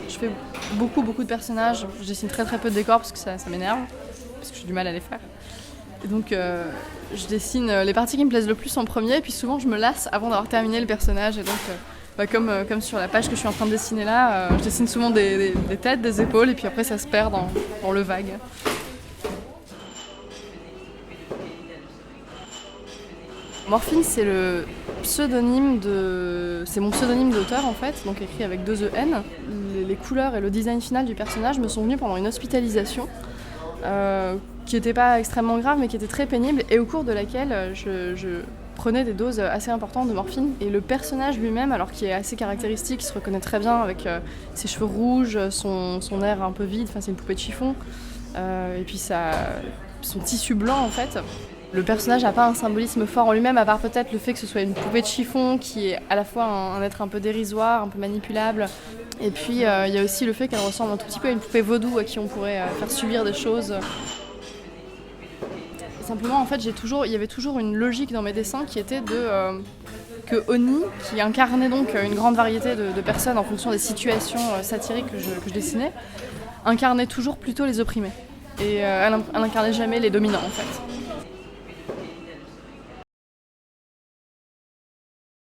Je fais beaucoup de personnages. Je dessine très peu de décors parce que ça m'énerve, parce que j'ai du mal à les faire. Et donc je dessine les parties qui me plaisent le plus en premier, et puis souvent je me lasse avant d'avoir terminé le personnage. Et donc comme sur la page que je suis en train de dessiner là, je dessine souvent des têtes, des épaules, et puis après ça se perd dans le vague. Morphine, c'est mon pseudonyme d'auteur en fait, donc écrit avec 2 EN. Les couleurs et le design final du personnage me sont venus pendant une hospitalisation qui n'était pas extrêmement grave mais qui était très pénible, et au cours de laquelle je prenais des doses assez importantes de morphine. Et le personnage lui-même, alors qui est assez caractéristique, il se reconnaît très bien avec ses cheveux rouges, son air un peu vide, c'est une poupée de chiffon, et puis son tissu blanc en fait. Le personnage n'a pas un symbolisme fort en lui-même, à part peut-être le fait que ce soit une poupée de chiffon qui est à la fois un être un peu dérisoire, un peu manipulable. Et puis il y a aussi le fait qu'elle ressemble un tout petit peu à une poupée vaudou à qui on pourrait faire subir des choses. Simplement, en fait, il y avait toujours une logique dans mes dessins qui était que Oni, qui incarnait donc une grande variété de personnes en fonction des situations satiriques que je dessinais, incarnait toujours plutôt les opprimés. Et elle incarnait jamais les dominants en fait.